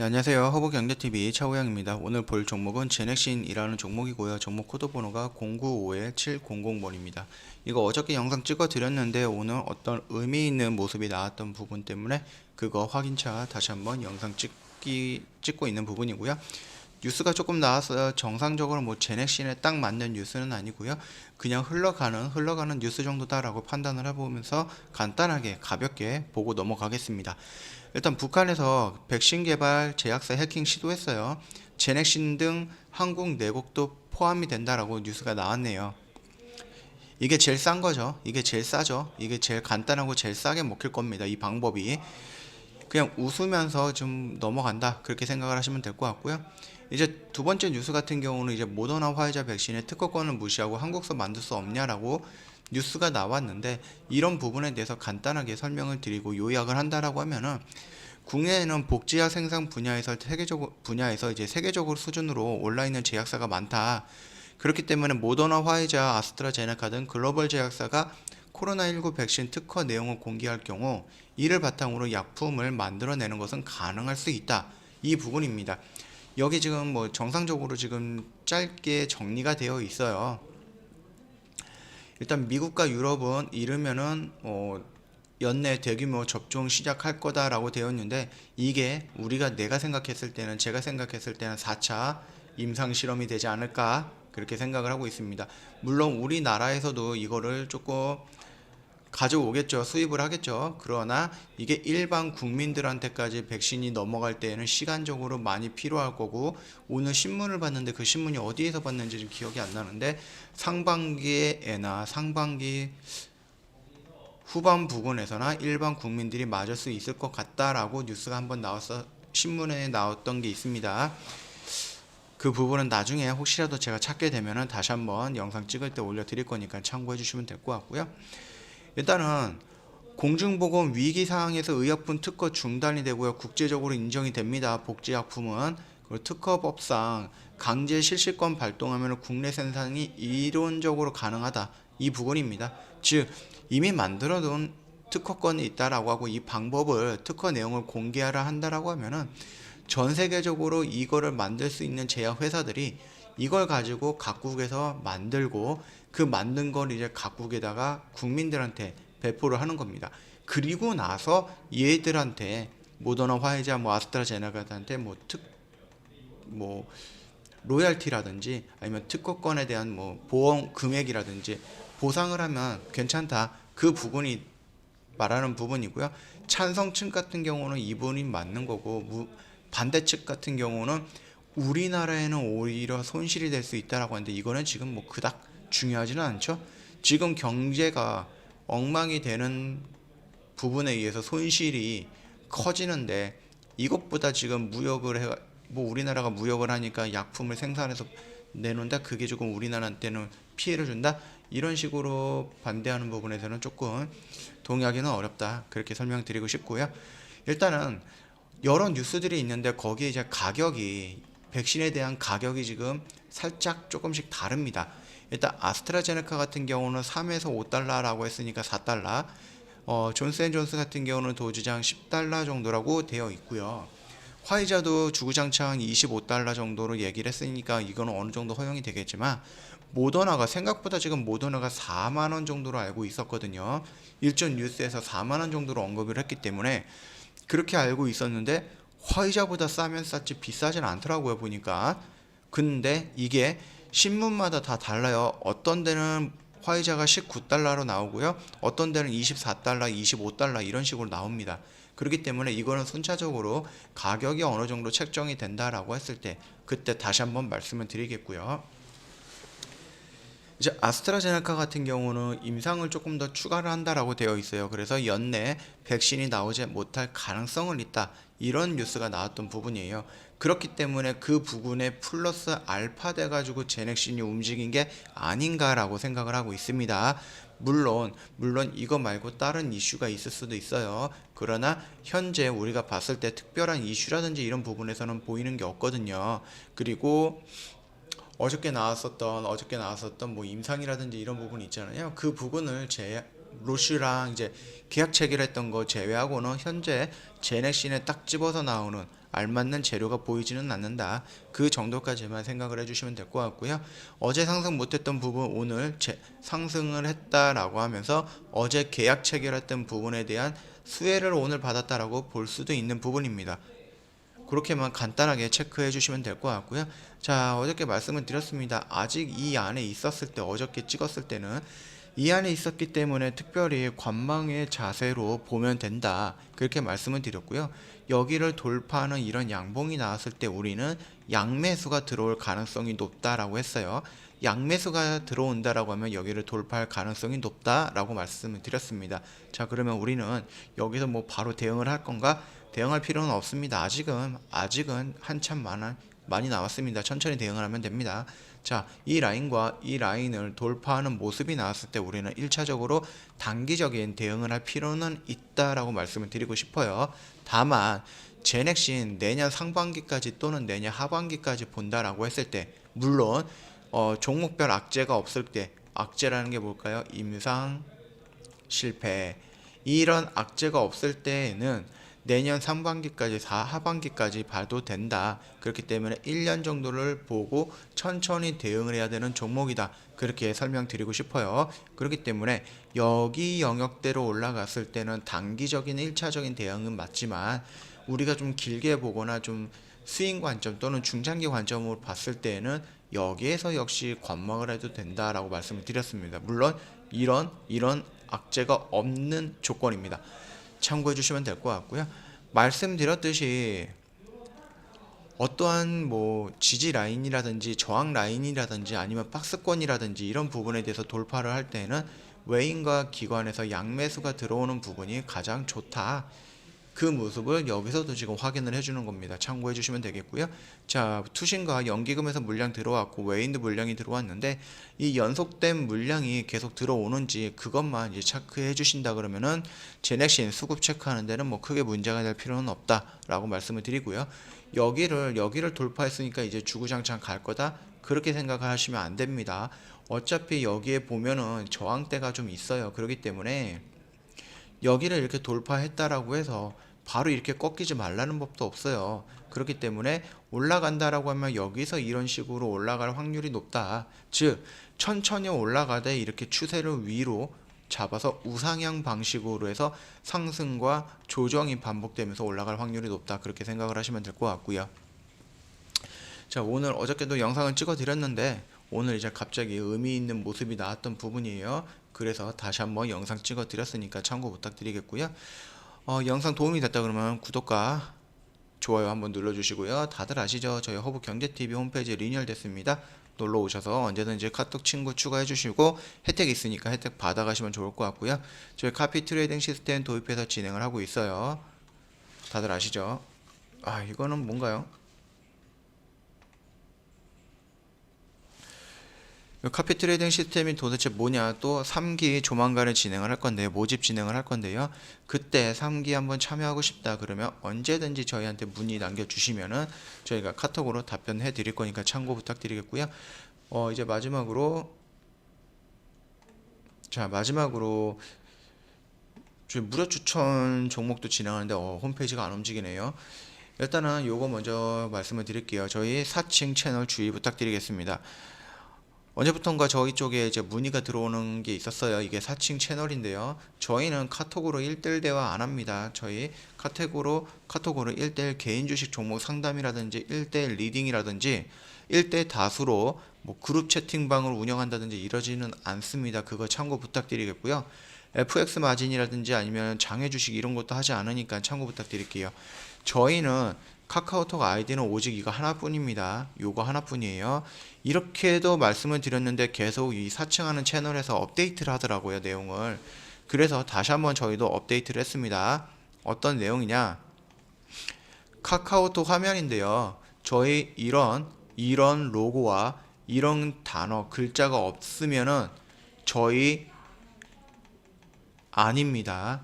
네, 안녕하세요. 허브경제TV 차우영입니다. 오늘 볼 종목은 제넥신이라는 종목이고요. 종목 코드 번호가 095-7000번입니다. 이거 어저께 영상 찍어 드렸는데 오늘 어떤 의미 있는 모습이 나왔던 부분 때문에 그거 확인차 다시 한번 영상 찍고 있는 부분이고요. 뉴스가 조금 나왔어요. 정상적으로 뭐 제넥신에 딱 맞는 뉴스는 아니고요. 그냥 흘러가는 뉴스 정도다라고 판단을 해보면서 간단하게 가볍게 보고 넘어가겠습니다. 일단 북한에서 백신 개발 제약사 해킹 시도했어요. 제넥신 등 한국 내국도 포함이 된다라고 뉴스가 나왔네요. 이게 제일 싼 거죠. 이게 제일 싸죠. 이게 제일 간단하고 제일 싸게 먹힐 겁니다. 이 방법이. 그냥 웃으면서 좀 넘어간다 그렇게 생각을 하시면 될 것 같고요. 이제 두 번째 뉴스 같은 경우는 이제 모더나 화이자 백신의 특허권을 무시하고 한국서 만들 수 없냐라고 뉴스가 나왔는데, 이런 부분에 대해서 간단하게 설명을 드리고 요약을 한다라고 하면은, 국내에는 복제약 생산 분야에서 이제 세계적으로 수준으로 올라 있는 제약사가 많다. 그렇기 때문에 모더나 화이자 아스트라제네카 등 글로벌 제약사가 코로나19 백신 특허 내용을 공개할 경우 이를 바탕으로 약품을 만들어내는 것은 가능할 수 있다. 이 부분입니다. 여기 지금 뭐 정상적으로 지금 짧게 정리가 되어 있어요. 일단 미국과 유럽은 이르면은 연내 대규모 접종 시작할 거다라고 되어 있는데, 이게 제가 생각했을 때는 4차 임상 실험이 되지 않을까 그렇게 생각을 하고 있습니다. 물론 우리나라에서도 이거를 조금 가져오겠죠. 수입을 하겠죠. 그러나 이게 일반 국민들한테까지 백신이 넘어갈 때에는 시간적으로 많이 필요할 거고, 오늘 신문을 봤는데 그 신문이 어디에서 봤는지 좀 기억이 안 나는데, 상반기 후반 부근에서나 일반 국민들이 맞을 수 있을 것 같다라고 뉴스가 한번 신문에 나왔던 게 있습니다. 그 부분은 나중에 혹시라도 제가 찾게 되면은 다시 한번 영상 찍을 때 올려드릴 거니까 참고해 주시면 될 것 같고요. 일단은 공중보건 위기 상황에서 의약품 특허 중단이 되고요. 국제적으로 인정이 됩니다. 복제약품은. 그리고 특허법상 강제 실시권 발동하면 국내 생산이 이론적으로 가능하다. 이 부분입니다. 즉 이미 만들어둔 특허권이 있다라고 하고, 이 방법을 특허 내용을 공개하라 한다라고 하면은 전 세계적으로 이거를 만들 수 있는 제약 회사들이 이걸 가지고 각국에서 만들고, 그 만든 걸 이제 각국에다가 국민들한테 배포를 하는 겁니다. 그리고 나서 얘들한테 모더나 화이자 아스트라제네카한테 뭐 로열티라든지 아니면 특허권에 대한 보험 금액이라든지 보상을 하면 괜찮다. 그 부분이 말하는 부분이고요. 찬성 측 같은 경우는 이분이 맞는 거고, 반대 측 같은 경우는 우리나라에는 오히려 손실이 될 수 있다라고 하는데, 이거는 지금 그닥 중요하지는 않죠. 지금 경제가 엉망이 되는 부분에 의해서 손실이 커지는데, 이것보다 지금 우리나라가 무역을 하니까 약품을 생산해서 내놓는다, 그게 조금 우리나라한테는 피해를 준다, 이런 식으로 반대하는 부분에서는 조금 동의하기는 어렵다 그렇게 설명드리고 싶고요. 일단은 여러 뉴스들이 있는데 거기에 이제 백신에 대한 가격이 지금 살짝 조금씩 다릅니다. 일단 아스트라제네카 같은 경우는 3에서 5달러라고 했으니까 4달러, 존스앤존스 같은 경우는 도주장 10달러 정도라고 되어 있고요. 화이자도 주구장창 25달러 정도로 얘기를 했으니까 이거는 어느 정도 허용이 되겠지만, 생각보다 지금 모더나가 4만원 정도로 알고 있었거든요. 일전 뉴스에서 4만원 정도로 언급을 했기 때문에 그렇게 알고 있었는데, 화이자보다 싸면 쌌지 비싸진 않더라고요, 보니까. 근데 이게 신문마다 다 달라요. 어떤 데는 화이자가 19달러로 나오고요. 어떤 데는 24달러, 25달러 이런 식으로 나옵니다. 그렇기 때문에 이거는 순차적으로 가격이 어느 정도 책정이 된다라고 했을 때 그때 다시 한번 말씀을 드리겠고요. 이제 아스트라제네카 같은 경우는 임상을 조금 더 추가를 한다라고 되어 있어요. 그래서 연내 백신이 나오지 못할 가능성은 있다, 이런 뉴스가 나왔던 부분이에요. 그렇기 때문에 그 부분에 플러스 알파 돼가지고 제넥신이 움직인 게 아닌가라고 생각을 하고 있습니다. 물론 이거 말고 다른 이슈가 있을 수도 있어요. 그러나 현재 우리가 봤을 때 특별한 이슈라든지 이런 부분에서는 보이는 게 없거든요. 그리고 어저께 나왔었던 임상이라든지 이런 부분이 있잖아요. 그 부분을 로슈랑 이제 계약 체결했던 거 제외하고는 현재 제넥신에 딱 집어서 나오는 알맞는 재료가 보이지는 않는다. 그 정도까지만 생각을 해주시면 될 것 같고요. 어제 상승 못했던 부분 오늘 상승을 했다라고 하면서 어제 계약 체결했던 부분에 대한 수혜를 오늘 받았다라고 볼 수도 있는 부분입니다. 그렇게만 간단하게 체크해 주시면 될 것 같고요. 자, 어저께 말씀을 드렸습니다. 아직 이 안에 있었을 때, 어저께 찍었을 때는 이 안에 있었기 때문에 특별히 관망의 자세로 보면 된다, 그렇게 말씀을 드렸고요. 여기를 돌파하는 이런 양봉이 나왔을 때 우리는 양매수가 들어올 가능성이 높다라고 했어요. 양매수가 들어온다라고 하면 여기를 돌파할 가능성이 높다라고 말씀을 드렸습니다. 자, 그러면 우리는 여기서 뭐 바로 대응을 할 건가? 대응할 필요는 없습니다. 아직은 한참 많이 남았습니다. 천천히 대응을 하면 됩니다. 자, 이 라인과 이 라인을 돌파하는 모습이 나왔을 때 우리는 1차적으로 단기적인 대응을 할 필요는 있다라고 말씀을 드리고 싶어요. 다만 제넥신 내년 상반기까지 또는 내년 하반기까지 본다라고 했을 때, 물론 종목별 악재가 없을 때, 악재라는 게 뭘까요? 임상, 실패, 이런 악재가 없을 때에는 내년 상반기까지 하반기까지 봐도 된다. 그렇기 때문에 1년 정도를 보고 천천히 대응을 해야 되는 종목이다, 그렇게 설명드리고 싶어요. 그렇기 때문에 여기 영역대로 올라갔을 때는 단기적인 1차적인 대응은 맞지만 우리가 좀 길게 보거나 좀 스윙 관점 또는 중장기 관점으로 봤을 때에는 여기에서 역시 관망을 해도 된다라고 말씀을 드렸습니다. 물론 이런 악재가 없는 조건입니다. 참고해 주시면 될 것 같고요. 말씀드렸듯이 어떠한 뭐 지지 라인이라든지 저항 라인이라든지 아니면 박스권이라든지 이런 부분에 대해서 돌파를 할 때는 외인과 기관에서 양매수가 들어오는 부분이 가장 좋다, 그 모습을 여기서도 지금 확인을 해주는 겁니다. 참고해 주시면 되겠고요. 자, 투신과 연기금에서 물량 들어왔고 외인도 물량이 들어왔는데 이 연속된 물량이 계속 들어오는지 그것만 이제 체크해 주신다 그러면은 제넥신 수급 체크하는 데는 뭐 크게 문제가 될 필요는 없다라고 말씀을 드리고요. 여기를 돌파했으니까 이제 주구장창 갈 거다, 그렇게 생각하시면 안 됩니다. 어차피 여기에 보면은 저항대가 좀 있어요. 그렇기 때문에 여기를 이렇게 돌파했다라고 해서 바로 이렇게 꺾이지 말라는 법도 없어요. 그렇기 때문에 올라간다라고 하면 여기서 이런 식으로 올라갈 확률이 높다. 즉 천천히 올라가되 이렇게 추세를 위로 잡아서 우상향 방식으로 해서 상승과 조정이 반복되면서 올라갈 확률이 높다, 그렇게 생각을 하시면 될 것 같고요. 자, 오늘 어저께도 영상을 찍어 드렸는데 오늘 이제 갑자기 의미 있는 모습이 나왔던 부분이에요. 그래서 다시 한번 영상 찍어 드렸으니까 참고 부탁드리겠고요. 영상 도움이 됐다 그러면 구독과 좋아요 한번 눌러주시고요. 다들 아시죠? 저희 허브경제TV 홈페이지 리뉴얼 됐습니다. 놀러 오셔서 언제든지 카톡 친구 추가해 주시고 혜택 있으니까 혜택 받아가시면 좋을 것 같고요. 저희 카피 트레이딩 시스템 도입해서 진행을 하고 있어요. 다들 아시죠? 아, 이거는 뭔가요? 카피 트레이딩 시스템이 도대체 뭐냐, 또 3기 조만간에 진행을 할 건데요. 모집 진행을 할 건데요. 그때 3기 한번 참여하고 싶다 그러면 언제든지 저희한테 문의 남겨주시면은 저희가 카톡으로 답변해 드릴 거니까 참고 부탁드리겠고요. 이제 마지막으로 저희 무료 추천 종목도 진행하는데 홈페이지가 안 움직이네요. 일단은 요거 먼저 말씀을 드릴게요. 저희 4층 채널 주의 부탁드리겠습니다. 언제부턴가 저희 쪽에 이제 문의가 들어오는 게 있었어요. 이게 4층 채널인데요. 저희는 카톡으로 1대1 대화 안 합니다. 저희 카톡으로 1대1 개인 주식 종목 상담이라든지 1대1 리딩이라든지 1대 다수로 뭐 그룹 채팅방을 운영한다든지 이러지는 않습니다. 그거 참고 부탁드리겠고요. FX 마진이라든지 아니면 장외 주식 이런 것도 하지 않으니까 참고 부탁드릴게요. 저희는 카카오톡 아이디는 오직 이거 하나뿐입니다. 요거 하나뿐이에요. 이렇게도 말씀을 드렸는데 계속 이 4층 하는 채널에서 업데이트를 하더라고요, 내용을. 그래서 다시 한번 저희도 업데이트를 했습니다. 어떤 내용이냐, 카카오톡 화면인데요. 저희 이런 로고와 이런 단어 글자가 없으면은 저희 아닙니다.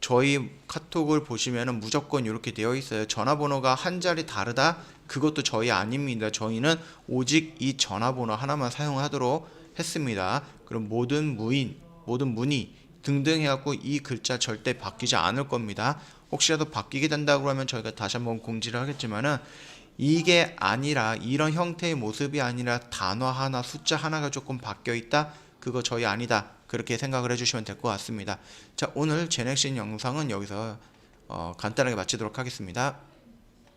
저희 카톡을 보시면은 무조건 이렇게 되어 있어요. 전화번호가 한 자리 다르다? 그것도 저희 아닙니다. 저희는 오직 이 전화번호 하나만 사용하도록 했습니다. 그럼 모든 문의 등등 해갖고 이 글자 절대 바뀌지 않을 겁니다. 혹시라도 바뀌게 된다고 하면 저희가 다시 한번 공지를 하겠지만은 이게 아니라 이런 형태의 모습이 아니라 단어 하나 숫자 하나가 조금 바뀌어 있다, 그거 저희 아니다, 그렇게 생각을 해주시면 될 것 같습니다. 자, 오늘 제넥신 영상은 여기서 간단하게 마치도록 하겠습니다.